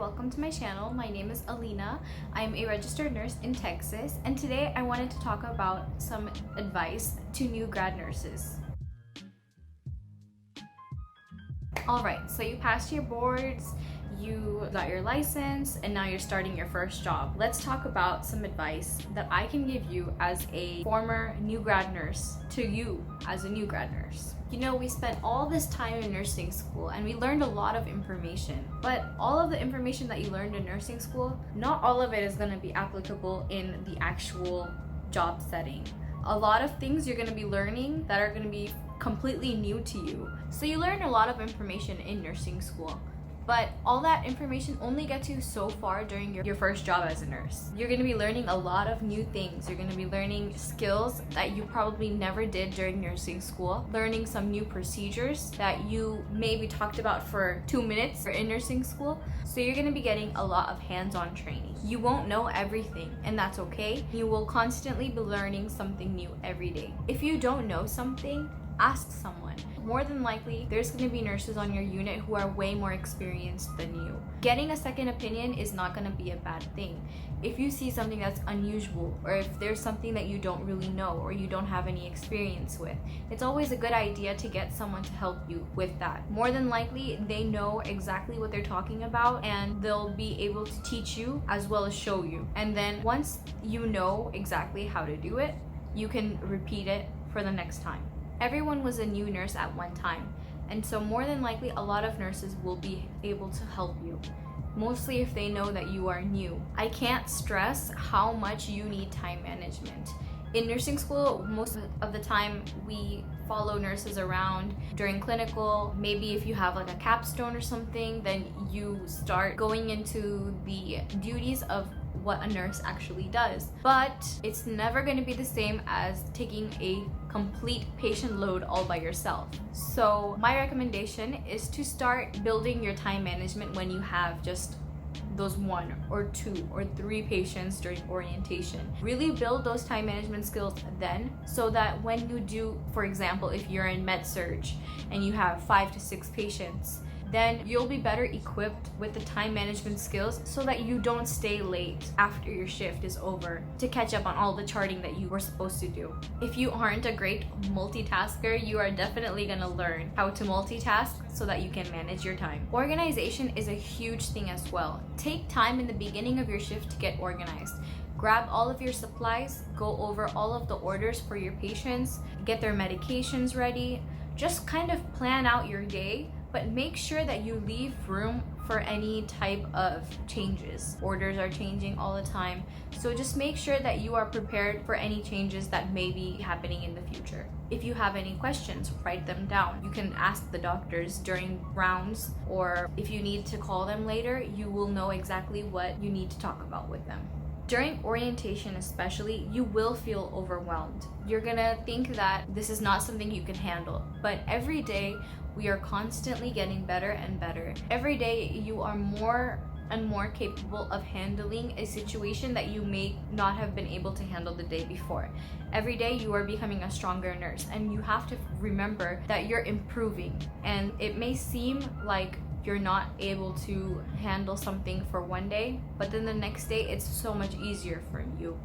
welcome to my channel. My name is Alina. I'm a registered nurse in Texas, and today I wanted to talk about some advice to new grad nurses. Alright, so you passed your boards, you got your license, and now you're starting your first job. Let's talk about some advice that I can give you as a former new grad nurse to you as a new grad nurse. You know, we spent all this time in nursing school and we learned a lot of information, but all of the information that you learned in nursing school, not all of it is going to be applicable in the actual job setting. A lot of things you're going to be learning that are going to be completely new to you. So you learn a lot of information in nursing school, but all that information only gets you so far during your first job as a nurse. You're going to be learning a lot of new things. You're going to be learning skills that you probably never did during nursing school, learning some new procedures that you maybe talked about for 2 minutes in nursing school. So you're going to be getting a lot of hands-on training. You won't know everything, and that's okay. You will constantly be learning something new every day. If you don't know something, ask someone. More than likely, there's going to be nurses on your unit who are way more experienced than you. Getting a second opinion is not going to be a bad thing. If you see something that's unusual, or if there's something that you don't really know or you don't have any experience with, it's always a good idea to get someone to help you with that. More than likely, they know exactly what they're talking about and they'll be able to teach you as well as show you. And then once you know exactly how to do it, you can repeat it for the next time. Everyone was a new nurse at one time, and so more than likely a lot of nurses will be able to help you, mostly if they know that you are new. I can't stress how much you need time management. In nursing school, most of the time we follow nurses around during clinical. Maybe if you have like a capstone or something, then you start going into the duties of what a nurse actually does. But it's never going to be the same as taking a complete patient load all by yourself. So my recommendation is to start building your time management when you have just those 1 or 2 or 3 patients during orientation. Really build those time management skills then, so that when you do, for example, if you're in med surg and you have 5 to 6 patients, then you'll be better equipped with the time management skills so that you don't stay late after your shift is over to catch up on all the charting that you were supposed to do. If you aren't a great multitasker, you are definitely going to learn how to multitask so that you can manage your time. Organization is a huge thing as well. Take time in the beginning of your shift to get organized. Grab all of your supplies, go over all of the orders for your patients, get their medications ready. Just kind of plan out your day, but make sure that you leave room for any type of changes. Orders are changing all the time, so just make sure that you are prepared for any changes that may be happening in the future. If you have any questions, write them down. You can ask the doctors during rounds, or if you need to call them later, you will know exactly what you need to talk about with them. During orientation especially, you will feel overwhelmed. You're gonna think that this is not something you can handle, but every day we are constantly getting better and better. Every day you are more and more capable of handling a situation that you may not have been able to handle the day before. Every day you are becoming a stronger nurse, and you have to remember that you're improving. And it may seem like you're not able to handle something for one day, but then the next day it's so much easier for you.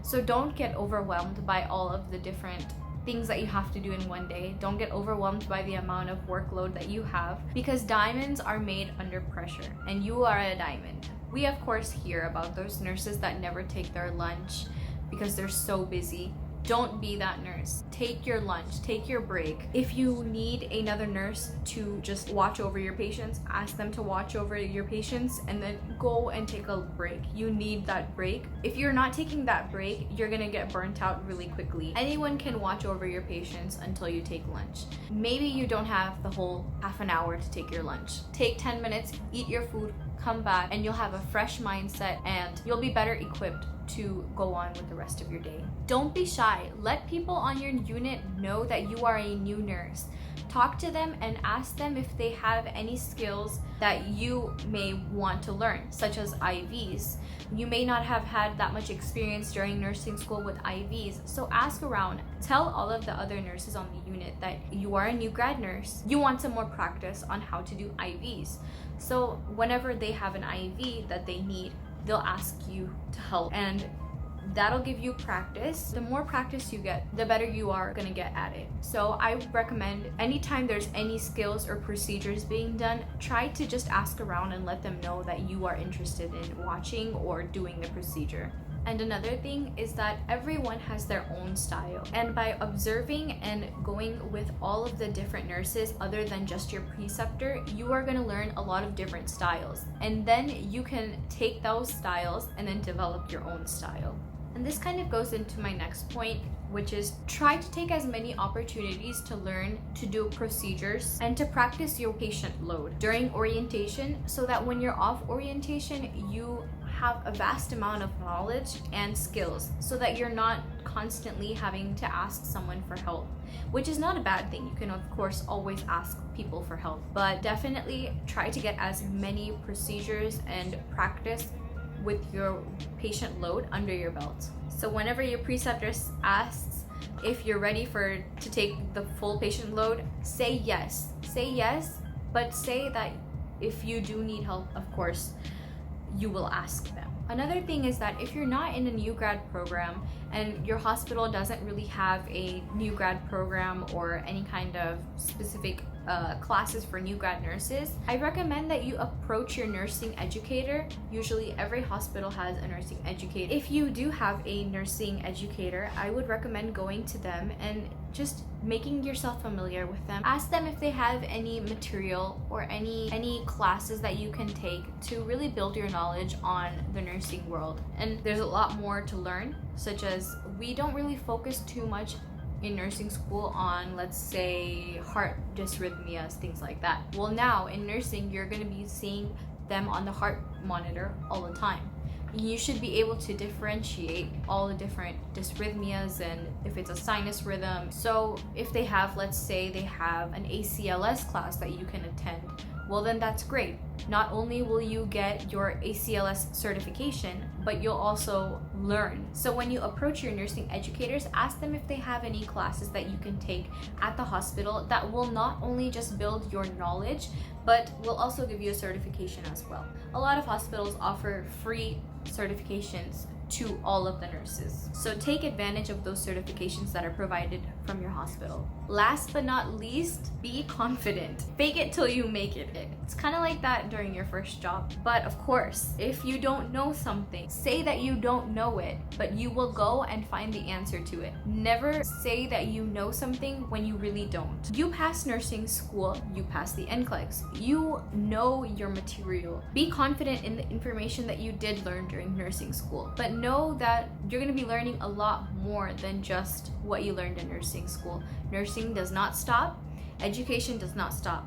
So don't get overwhelmed by all of the different things that you have to do in one day. Don't get overwhelmed by the amount of workload that you have, because diamonds are made under pressure, and you are a diamond. We of course hear about those nurses that never take their lunch because they're so busy. Don't be that nurse. Take your lunch, take your break. If you need another nurse to just watch over your patients, ask them to watch over your patients and then go and take a break. You need that break. If you're not taking that break, you're gonna get burnt out really quickly. Anyone can watch over your patients until you take lunch. Maybe you don't have the whole half an hour to take your lunch. Take 10 minutes, eat your food, come back, and you'll have a fresh mindset and you'll be better equipped to go on with the rest of your day. Don't be shy. Let people on your unit know that you are a new nurse. talk to them and ask them if they have any skills that you may want to learn, such as IVs. You may not have had that much experience during nursing school with IVs, so ask around. Tell all of the other nurses on the unit that you are a new grad nurse. You want some more practice on how to do IVs. So whenever they have an IV that they need, they'll ask you to help, and that'll give you practice. The more practice you get, the better you are gonna get at it. So I would recommend anytime there's any skills or procedures being done, try to just ask around and let them know that you are interested in watching or doing the procedure. And another thing is that everyone has their own style. And by observing and going with all of the different nurses other than just your preceptor, you are gonna learn a lot of different styles. And then you can take those styles and then develop your own style. And this kind of goes into my next point, which is try to take as many opportunities to learn to do procedures and to practice your patient load during orientation, so that when you're off orientation, you have a vast amount of knowledge and skills, so that you're not constantly having to ask someone for help, which is not a bad thing. You can of course always ask people for help, but definitely try to get as many procedures and practice with your patient load under your belt. So whenever your preceptor asks if you're ready to take the full patient load, say yes. Say yes, but say that if you do need help, of course, you will ask them. Another thing is that if you're not in a new grad program and your hospital doesn't really have a new grad program or any kind of specific classes for new grad nurses, I recommend that you approach your nursing educator. Usually every hospital has a nursing educator. If you do have a nursing educator, I would recommend going to them and just making yourself familiar with them. Ask them if they have any material or any classes that you can take to really build your knowledge on the nursing world. And there's a lot more to learn, such as we don't really focus too much in nursing school on, let's say, heart dysrhythmias, things like that. Well, now in nursing, you're going to be seeing them on the heart monitor all the time. You should be able to differentiate all the different dysrhythmias and if it's a sinus rhythm. So if they have, let's say they have an ACLS class that you can attend, well then that's great. Not only will you get your ACLS certification, but you'll also learn. So when you approach your nursing educators, ask them if they have any classes that you can take at the hospital that will not only just build your knowledge, but will also give you a certification as well. A lot of hospitals offer free certifications to all of the nurses. So take advantage of those certifications that are provided from your hospital. Last but not least, be confident. Fake it till you make it. It's kind of like that during your first job. But of course, if you don't know something, say that you don't know it, but you will go and find the answer to it. Never say that you know something when you really don't. You pass nursing school, you pass the NCLEX, you know your material. Be confident in the information that you did learn during nursing school, but know that you're going to be learning a lot more than just what you learned in nursing school. Nursing does not stop. Education does not stop.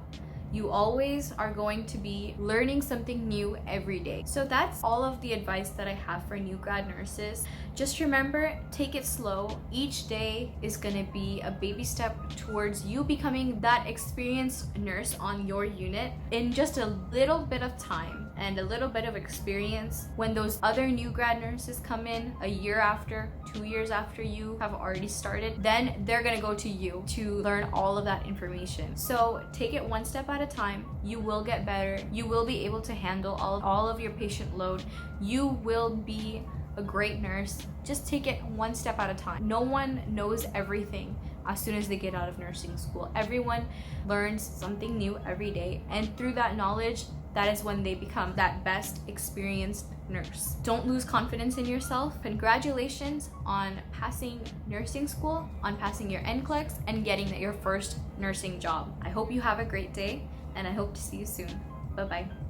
You always are going to be learning something new every day. So that's all of the advice that I have for new grad nurses. Just remember, take it slow. Each day is gonna be a baby step towards you becoming that experienced nurse on your unit in just a little bit of time and a little bit of experience. When those other new grad nurses come in a year after, 2 years after you have already started, then they're gonna go to you to learn all of that information. So take it one step at a time. You will get better. You will be able to handle all of your patient load. You will be a great nurse. Just take it one step at a time. No one knows everything as soon as they get out of nursing school. Everyone learns something new every day, and through that knowledge, that is when they become that best experienced nurse. Don't lose confidence in yourself. Congratulations on passing nursing school, on passing your NCLEX, and getting your first nursing job. I hope you have a great day, and I hope to see you soon. Bye-bye.